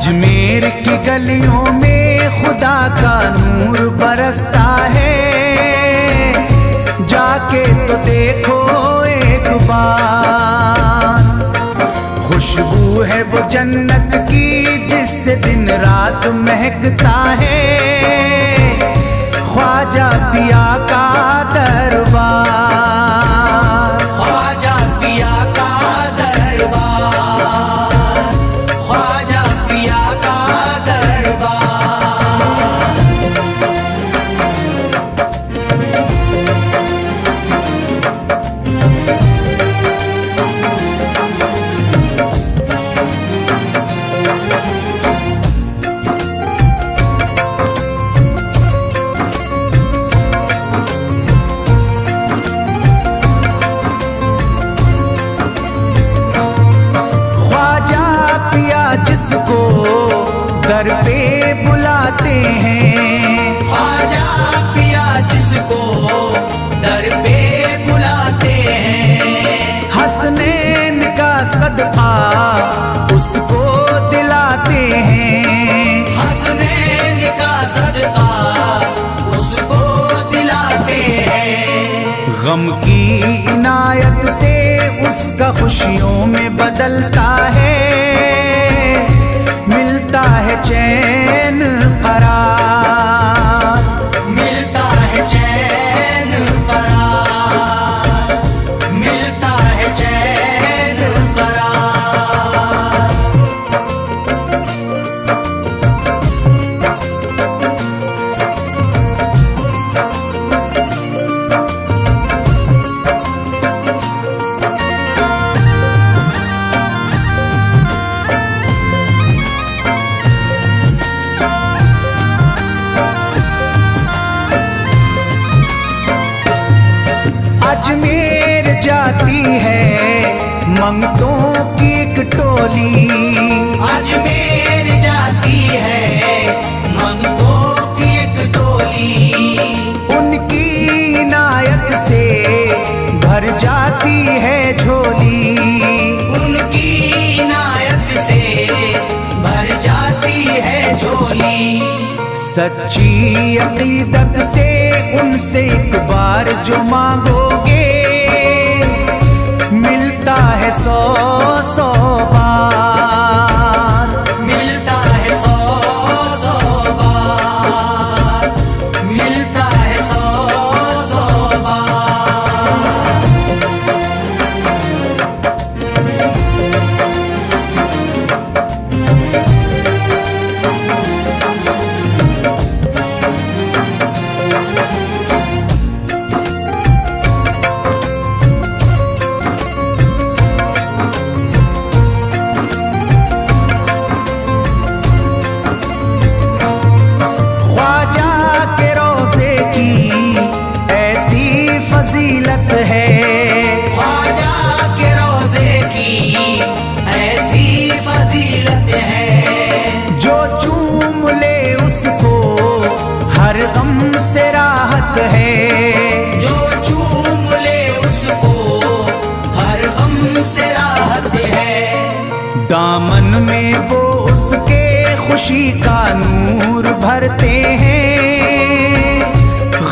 अजमेर की गलियों में खुदा का नूर बरसता है, जाके तो देखो एक बार। खुशबू है वो जन्नत की जिससे दिन रात महकता है, ख्वाजा पिया का दरबार, ख्वाजा पिया का दरबार, ख्वाजा पिया का दरबार। जिसको दर पे बुलाते हैं, ख्वाजा पिया जिसको दर पे बुलाते हैं, हसनैन का सदका उसको दिलाते हैं, हसनैन का सदका उसको दिलाते हैं। गम की इनायत से उसका खुशियों में बदलता है, मिलता है चैन करार, मिलता है चैन करार, मिलता है चैन करार। अजमेर जाती है मंगतों की एक टोली, अजमेर जाती है मंगतों की एक टोली, उनकी इनायत से भर जाती है झोली, उनकी इनायत से भर जाती है झोली। सच्ची अकीदत से उनसे एक बार जो मांगोगे, मिलता है 100 बार, मिलता है 100 बार, मिलता है 100 बार। फजीलत है, ख्वाजा के रोज़े की ऐसी फजीलत है, जो चूम ले उसको हर गम से राहत है, जो चूम ले उसको हर गम से राहत है। दामन में वो उसके खुशी का नूर भरते हैं,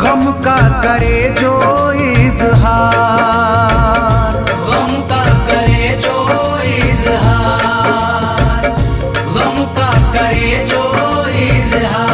गम का करे जो इज़हार, गम का करे जो इज़हार, गम का करे जो इज़हार।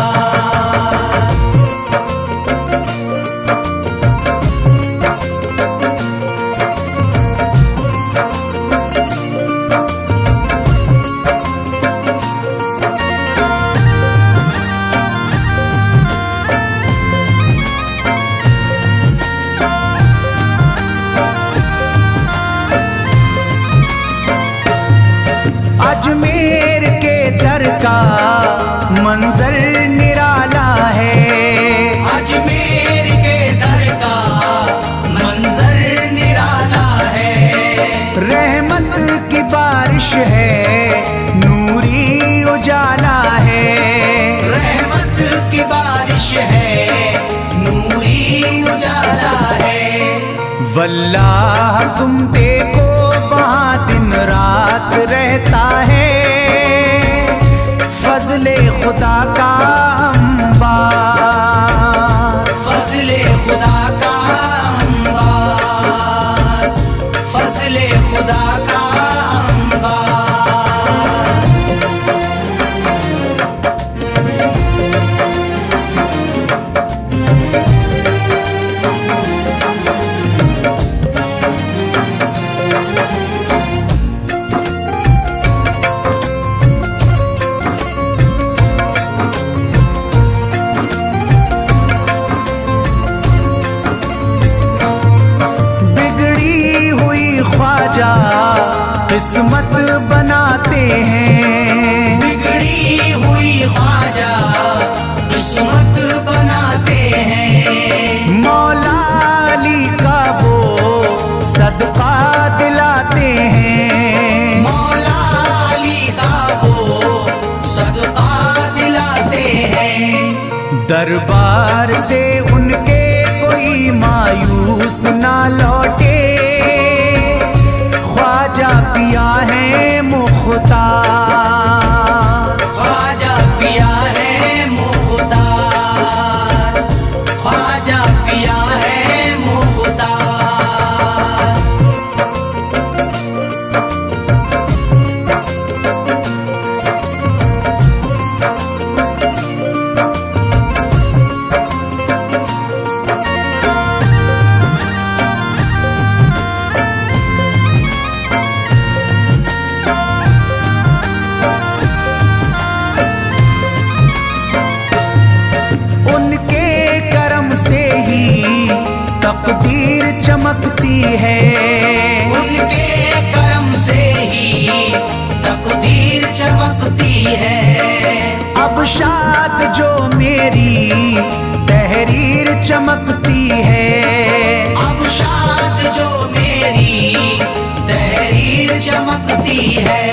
अजमेर के दर का मंजर निराला है, अजमेर के दर का मंजर निराला है, रहमत की बारिश है नूरी उजाला है, रहमत की बारिश है नूरी उजाला है। वल्लाह तुम देखो वहाँ दिन रात रहता है, फजले खुदा का अंबार, फजले खुदा का अंबार, फजले खुदा का अंबार। किस्मत बनाते हैं, बिगड़ी हुई ख्वाजा किस्मत बनाते हैं। मौला अली का वो सदका दिलाते हैं, मौला अली का वो सदका दिलाते हैं। दरबार से उनके कोई मायूस ना लौटे, ख्वाजा पिया है मुख्तार, ख्वाजा पिया है मुख्तार, ख्वाजा पिया है मुख्तार। तकदीर चमकती है, उनके करम से ही तकदीर चमकती है। अब शाद जो मेरी तहरीर चमकती है, अब शाद जो मेरी तहरीर चमकती है।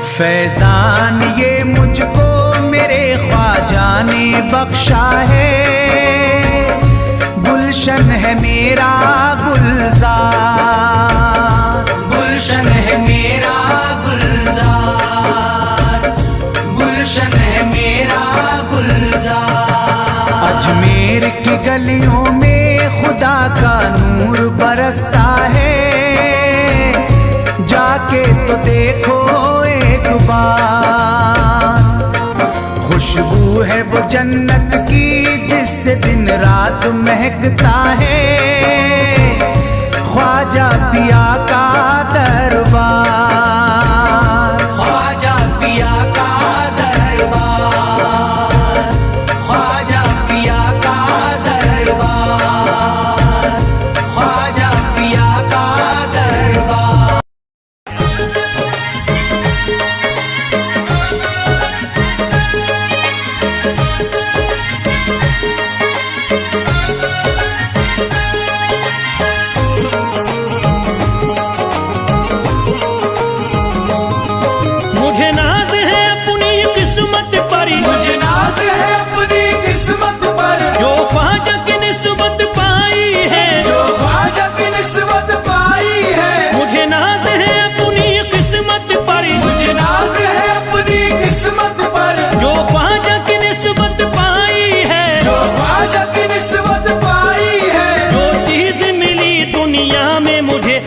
फैजान ये मुझको मेरे ख्वाजा ने बख्शा है, गुलशन है मेरा गुलजार, गुलशन है मेरा गुलजार, गुलशन है मेरा गुलजार। अजमेर की गलियों में खुदा का नूर बरसता है, जाके तो देखो एक बार। खुशबू है वो जन्नत की जिससे दिन रात महकता है, ख्वाजा पिया का दरबार, ख्वाजा पिया का दरबार, ख्वाजा पिया का दरबार, ख्वाजा पिया का दरबार।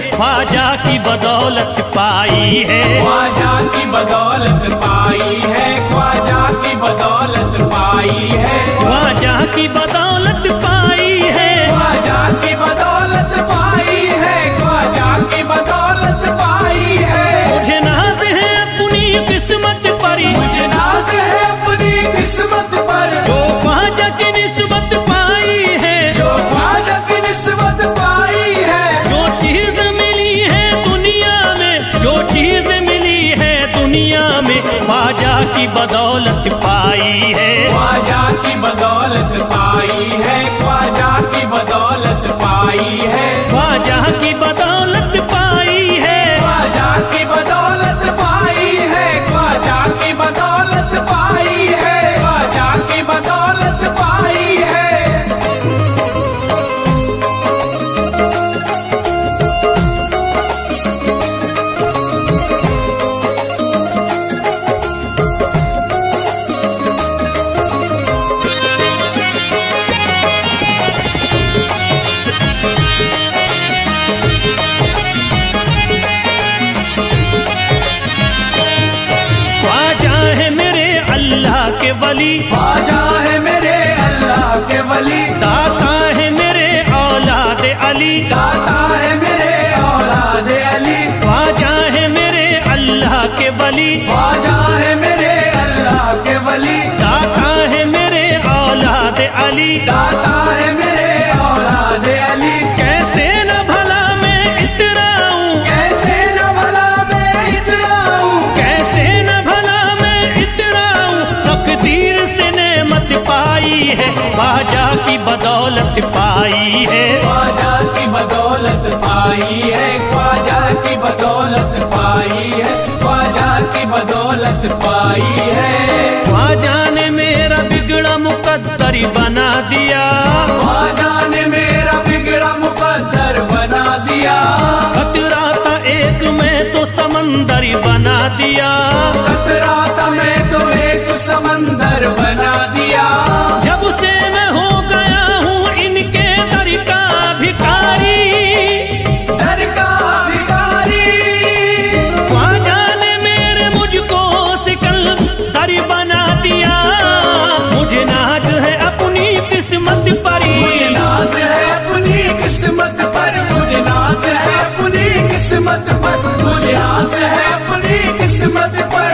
ख्वाजा की बदौलत पाई है, ख्वाजा की बदौलत पाई है, ख्वाजा की बदौलत पाई है, ख्वाजा की बदौलत पाई है, ख्वाजा की बदौलत पाई है, ख्वाजा की बदौलत पाई है। मुझे नाज है अपनी किस्मत पर, मुझे नाज है अपनी किस्मत पर, जो ख्वाजा की निस्बत पाई है, जो ख्वाजा की निस्बत पाई है। जो चीज मिली है दुनिया में, जो चीज मिली है दुनिया में, ख्वाजा की बदौलत पाई है, ख्वाजा की बदौलत पाई है, ख्वाजा की बदौलत पाई है, ख्वाजा की बदौलत पाई है, ख्वाजा की बदौलत पाई है, ख्वाजा की बदौलत पाई है, ख्वाजा की बदौलत पाई है। वली, ख्वाजा है मेरे अल्लाह के वली, दाता है मेरे औलाद अली, दाता है मेरे औलाद अली, ख्वाजा है मेरे अल्लाह के वली, ख्वाजा है मेरे अल्लाह के वली, दाता है मेरे औलाद अली, दाता है मेरे औलाद अली। कैसे न भला मैं इतराऊं, कैसे न भला मैं इतराऊं, कैसे न भला मैं इतराऊं, तकदीर से नेमत पाई है, ख्वाजा की बदौलत पाई है, ख्वाजा की बदौलत पाई है, ख्वाजा की बदौलत पाई है, ख्वाजा की बदौलत पाई है। ख्वाजा ने मेरा बिगड़ा मुकद्दर बना दिया, ख्वाजा ने मेरा बिगड़ा मुकद्दर बना दिया, खतरा था एक मैं तो समंदर बना दिया, खतरा था मैं तो एक समंदर बना दिया। जब से मैं हो गया हूँ इनके दर का भिखारी, दर का भिखारी, ख्वाजा ने मेरे मुझको सिकंदर बना दिया, मुझे नाज है अपनी किस्मत पर, मुझे नाज है अपनी किस्मत पर, मुझे नाज है अपनी किस्मत पर, मुझे नाज है अपनी किस्मत पर।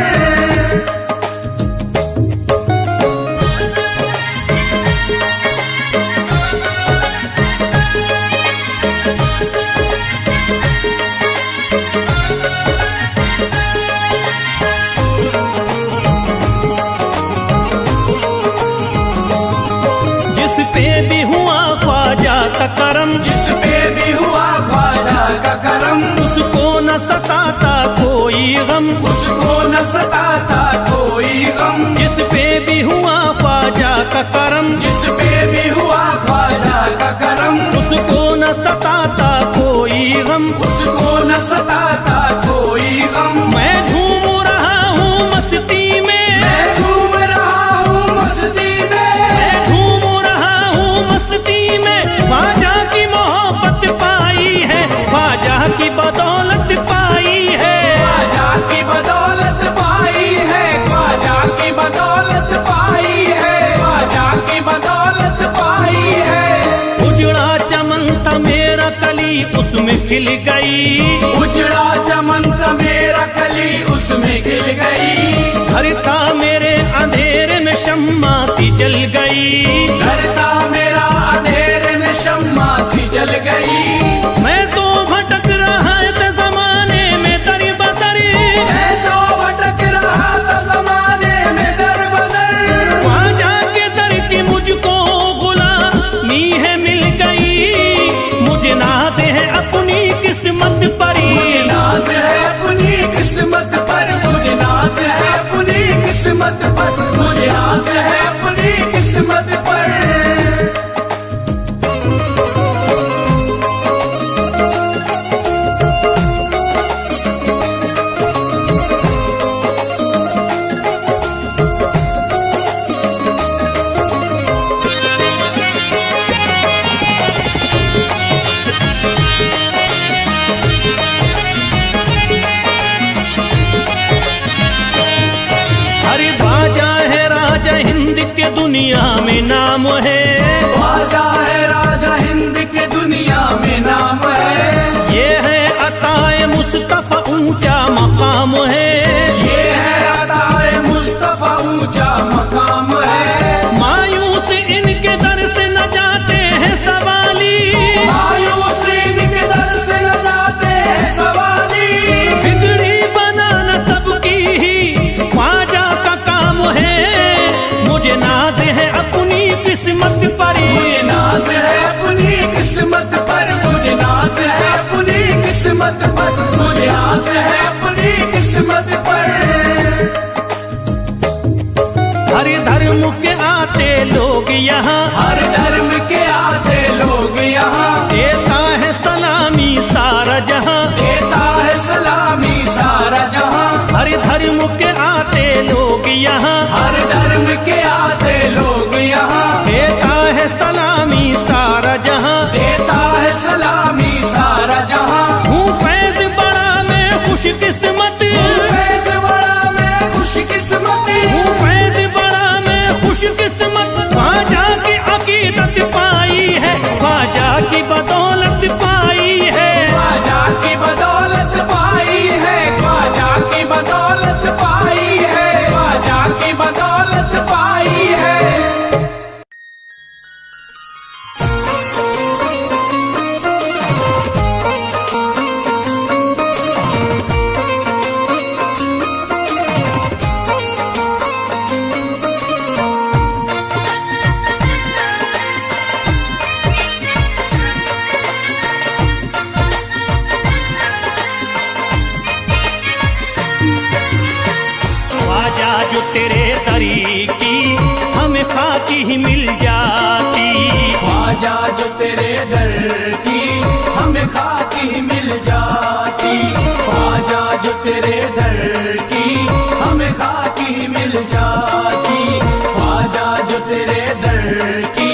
जिस पे भी हुआ ख्वाजा का करम, जिस पे भी हुआ ख्वाजा का करम, उसको न सताता कोई गम, उसको न सताता कोई गम। जिस पे भी हुआ ख्वाजा का करम, जिस पे भी हुआ ख्वाजा का करम, उसको न सताता कोई गम, उसको न सताता कोई गम। मैं झूम रहा हूँ मस्ती में, मैं झूम रहा हूँ मस्ती में, मैं झूम रहा हूँ मस्ती में, ख्वाजा की मोहब्बत पाई है, ख्वाजा की बदौलत पाई है, ख्वाजा की बदौलत पाई है, ख्वाजा की बदौलत पाई है, ख्वाजा की बदौलत पाई है। उजड़ा चमन था मेरा कली उसमें खिल गई, उजड़ा चमन था मेरा कली उसमें खिल गई, घर था मेरे अंधेरे में शम्मा सी जल गई, घर था मेरा अंधेरे में शम्मा सी जल गई। मैं तो भटक रहा था जमाने में दर बदर, मैं तो भटक रहा था जमाने में दर बदर, ख्वाजा के दर की मुझको गुलामी है मिल गई, मुझे नाज है अपनी किस्मत पर, मुझे नाज है अपनी किस्मत पर, मुझे नाज है अपनी किस्मत पर, मुझे नाज है अपनी किस्मत पर। अरे ख्वाजा है राजा हिंद के दुनिया में नाम है, ख्वाजा है राजा हिंद के दुनिया में नाम है, ये है अताए मुस्तफा ऊंचा मकाम है, ये है अताए मुस्तफा ऊंचा मकाम है। मायूस इनके दर से न जाते हैं सवाली, मायूस इनके दर से न जाते हैं सवाली, बिगड़ी बनाना सबकी ही ख्वाजा का काम है, मुझे नाज है अपनी किस्मत पर, मुझे नाज है अपनी किस्मत पर, मुझे नाज है अपनी किस्मत पर, मुझे नाज है अपनी किस्मत पर। हर धर्म के आते लोग यहाँ, हर धर्म के आते लोग यहाँ, देता है सलामी सारा जहाँ, देता है सलामी सारा जहाँ। हर धर्म के आते लोग यहाँ, हर धर्म के आते लोग यहाँ, देता है सलामी सारा जहाँ, देता है सलामी सारा जहाँ। हूँ फैज बड़ा मैं खुश किस्मत, फैज बड़ा मैं खुश किस्मत, हूँ फैज बड़ा मैं तेरे दर की हमें खाकी मिल जाती, ख्वाजा जो तेरे दर की हमें खाकी मिल जाती, ख्वाजा जो तेरे दर की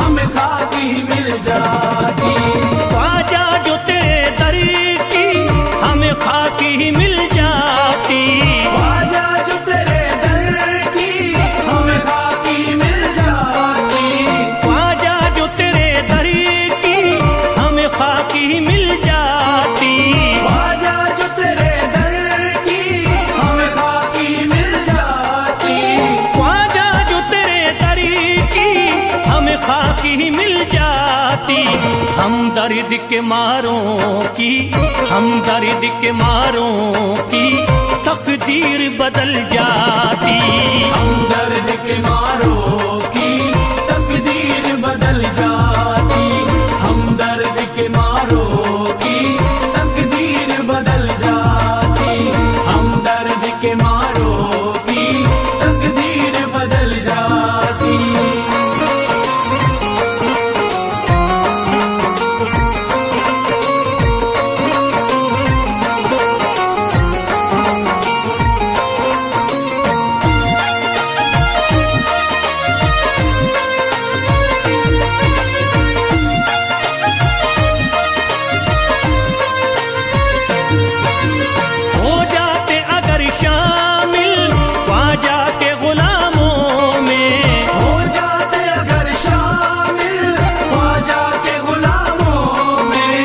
हमें खाकी मिल जाती, ख्वाजा जो तेरे दर की हमें खाकी मिल जाती, ख्वाजा जो तेरे दर की हमें खाकी मिल जाती, ख्वाजा जो तेरे दर की हमें खाकी मिल जाती, ख्वाजा जो तेरे दर की हमें खाकी मिल जाती, ख्वाजा जो तेरे दर की हमें खाकी मिल जाती। हम दर्द के मारों की, हम दर्द के मारों की तकदीर बदल जाती, हम दर्द के मारों की तकदीर बदल जाती, हम दर्द के मारों की तकदीर बदल जाती, हम दर्द के मारों की तकदीर बदल जाती। हो जाते अगर शामिल ख्वाजा के गुलामों में, हो जाते अगर शामिल ख्वाजा के गुलामों में,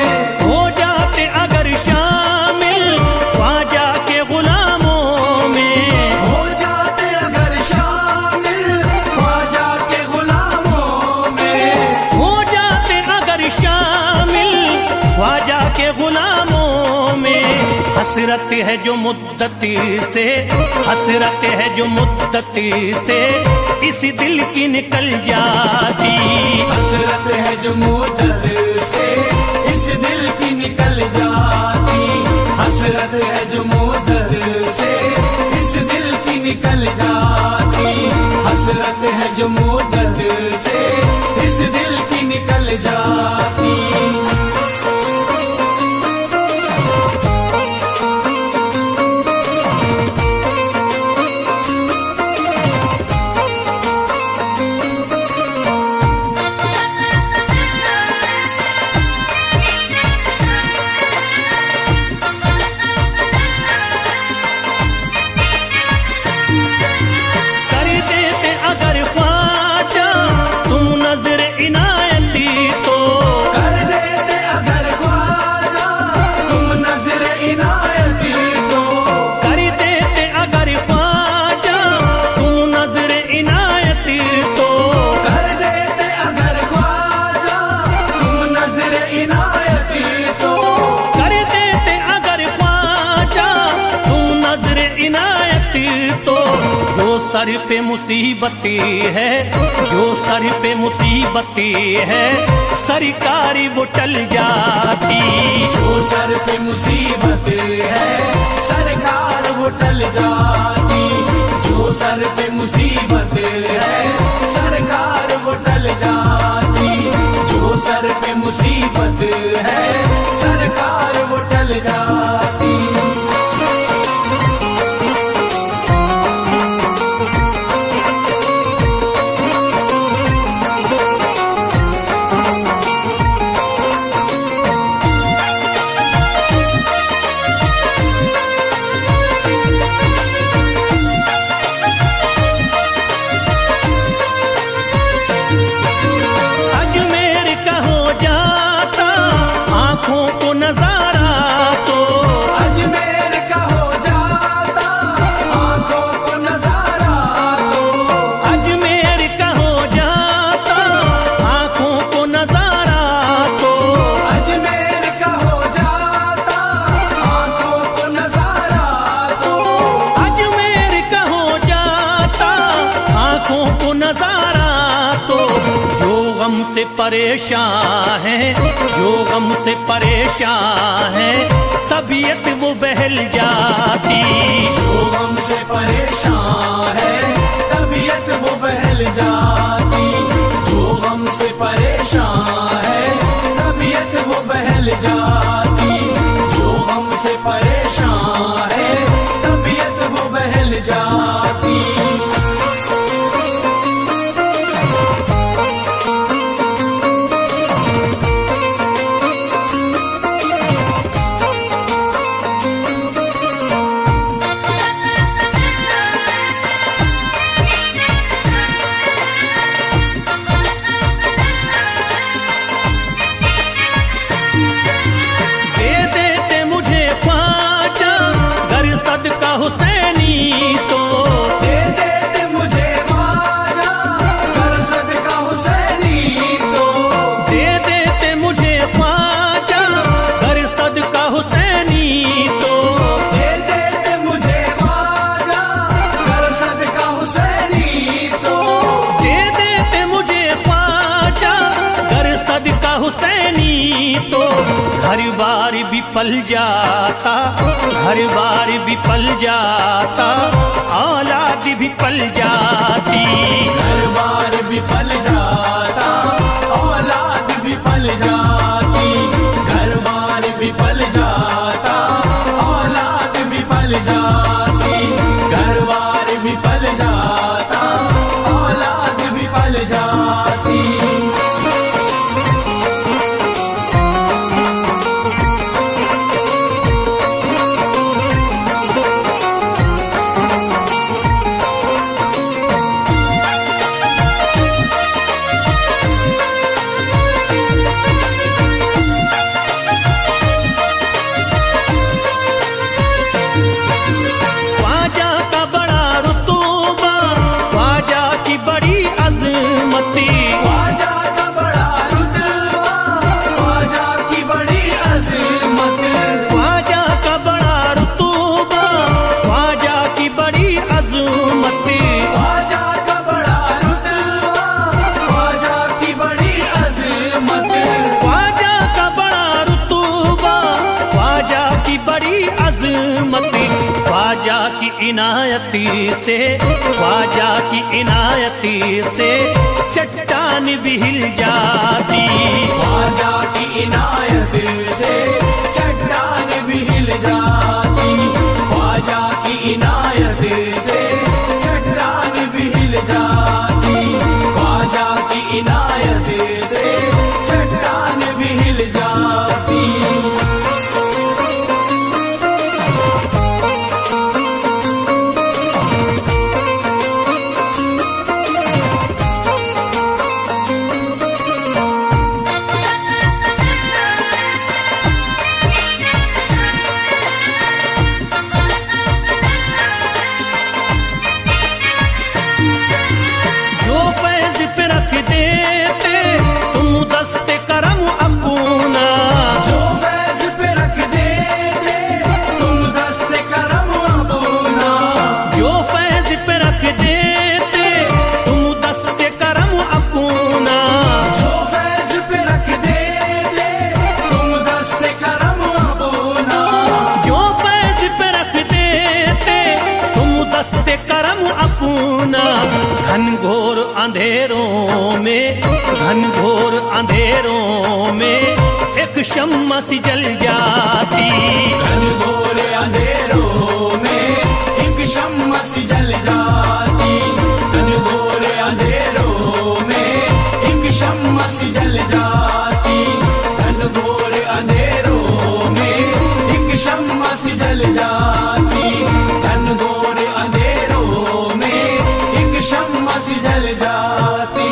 हो जाते अगर शामिल ख्वाजा के गुलामों में, हो जाते अगर शामिल ख्वाजा के गुलामों में, हो जाते अगर शामिल ख्वाजा के गुलामों में। हसरत है जो मुद्दती से, हसरत है जो मुद्दती से इस दिल की निकल जाती, हसरत है जो मुद्दत से इस दिल की निकल जाती, हसरत है जो मुद्दत से इस दिल की निकल जाती, हसरत है जो मुद्दत से इस दिल की निकल जाती। कर देते अगर ख्वाजा तुम नजर इनायती तो, कर देते अगर ख्वाजा तुम नजर इनायती तो, कर देते अगर ख्वाजा तुम नजर इनायती तो, कर देते अगर ख्वाजा तुम नजर इनायती तो, कर देते अगर ख्वाजा तुम नजर इनायती तो। जो सर पे मुसीबती है, जो सर पे मुसीबती है सरकारी वो टल जाती, जो सर पे मुसीबत है सरकार वो टल जाती, जो सर पे मुसीबत है सरकार वो टल जाती, जो सर पे मुसीबत है सरकार वो टल जाती। अजमेर का हो जाता आंखों को नजारा तो, अजमेर का हो जाता आंखों को नजारा तो, अजमेर का हो जाता आंखों को नजारा तो, अजमेर का हो जाता आंखों को नजारा तो, अजमेर का हो जाता आंखों को नजारा तो। जो गम से परेशान है, जो गम से परेशान है तबीयत वो बहल जाती, जो गम से परेशान है तबीयत वो बहल जाती, जो गम से परेशान है हुसैनी तो घर बार भी पल जाता, घर बार भी पल जाता, औलाद भी पल जाती। घर बार भी पल जाता, औलाद भी पल जाती। घर बार भी पल जाता, औलाद भी पल जाती। घर बार भी पल जाता, औलाद भी पल जाती। ख्वाजा का बड़ा रुतबा, ख्वाजा की बड़ी अजमती, ख्वाजा का बड़ा रुतबा, ख्वाजा की बड़ी अज़मत। ख्वाजा का बड़ा रुतबा, ख्वाजा की बड़ी अजमती। ख्वाजा का बड़ा रुतबा, ख्वाजा की बड़ी अज़मत। ख्वाजा का बड़ा रुतबा, ख्वाजा की बड़ी अजमती। ख्वाजा की इनायती से, ख्वाजा की इनायती से चट्टान भी हिल जाती। ख्वाजा की इनायत से चट्टान भी हिल जाती। ख्वाजा की इनायत से चट्टान भी हिल जाती। ख्वाजा की इनायत से चट्टान भी हिल जाती। जो फैज पे रख देते तुम दस्ते करम अपना, जो फैज पे रख देते तुम दस्ते करम अपना। जो फैज पे रख देते तुम दस्ते करम अपना। जो फैज पे रख देते तुम दस्ते करम अपना। जो फैज पे रख देते तुम दस्ते करम अपना। घनघोर अंधेरों में, घनघोर अंधेरों में एक शम्मा सी जल जाती। घनघोर अंधेरों में एक शम्मा सी जल जाती। घनघोर अंधेरों में एक शम्मा सी जल जाती। घनघोर अंधेरों में एक शम्मा सी जल जाती। घनघोर अंधेरों में एक शम्मा सी जल जाती।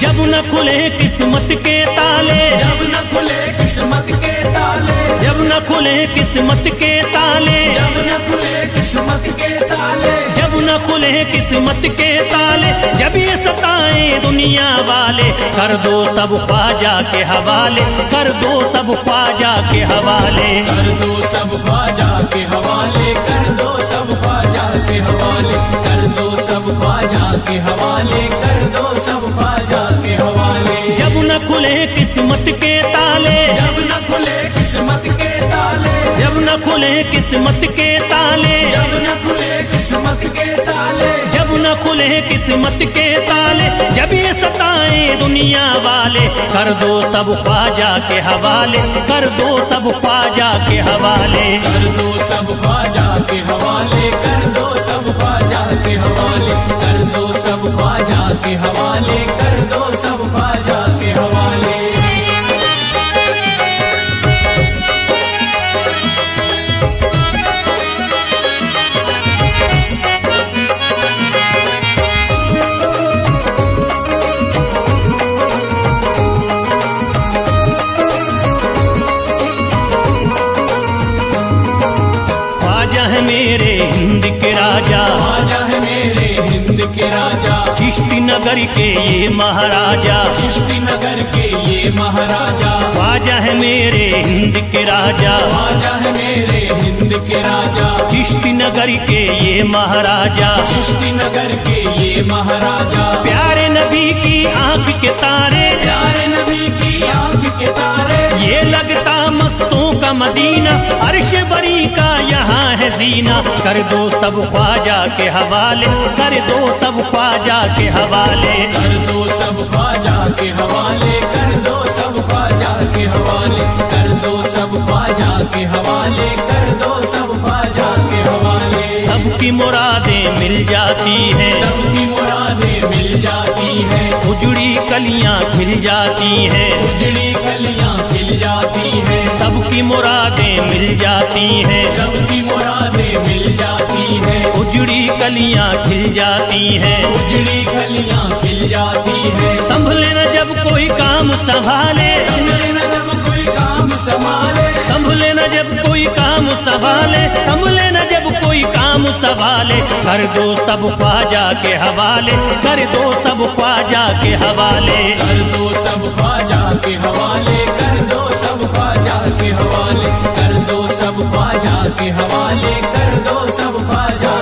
जब न खुले किस्मत के ताले, जब न खुले किस्मत के ताले, जब न खुले किस्मत के ताले, जब न खुले किस्मत के ताले, जब न खुले किस्मत के ताले, जब ये सताएं दुनिया वाले, कर दो सब ख्वाजा के हवाले, कर दो सब ख्वाजा के हवाले। कर दो सब ख्वाजा के हवाले, कर दो सब ख्वाजा के हवाले, कर दो सब ख्वाजा के हवाले, कर दो सब ख्वाजा के हवाले। जब न खुले किस्मत के ताले, जब न खुले किस्मत के ताले, जब न खुले किस्मत के ताले, जब न खुले किस्मत के ताले, जब न खुले किस्मत के ताले, जब ये सताएं दुनिया वाले, कर दो सब ख्वाजा के हवाले, कर दो सब ख्वाजा के हवाले। कर दो सब ख्वाजा के हवाले, कर दो सब ख्वाजा के हवाले, कर दो सब ख्वाजा के हवाले, कर दो सब ख्वाजा के हवाले। नगर के ये महाराजा, चिश्ती नगर के ये महाराजा, ख्वाजा है मेरे हिंद के राजा, ख्वाजा है मेरे हिंद के राजा, चिश्ती नगर के ये महाराजा, चिश्ती नगर के ये महाराजा, प्यारे नबी की आंख के तारे, प्यारे नबी की आंख के तारे, ये लगता मस्तों का मदीना, अर्श बरी का यहाँ है जीना। कर दो सब ख्वाजा के हवाले, कर दो सब ख्वाजा के हवाले, कर दो सब ख्वाजा के हवाले, कर दो सब ख्वाजा के हवाले, कर दो सब ख्वाजा के हवाले, कर दो सब ख्वाजा के हवाले। सबकी मुरादें मिल जाती हैं, सबकी मुरादें मिल जाती हैं, उजड़ी कलियां खिल जाती हैं, उजड़ी कलियां खिल जाती हैं, सबकी मुरादें मिल जाती हैं, सबकी मुरादें मिल जाती हैं, उजड़ी कलियां खिल जाती हैं, उजड़ी कलियां खिल जाती हैं। संभले न जब कोई काम संभाले, संभले न जब कोई काम संभाले, संभले न जब कोई काम संभाले, संभले न जब कोई काम संभाले, कर दो सब ख्वाजा के हवाले, कर दो सब ख्वाजा के हवाले, कर दो सब ख्वाजा के हवाले, कर दो सब ख्वाजा के हवाले, कर दो सब ख्वाजा के हवाले, कर दो सब ख्वाजा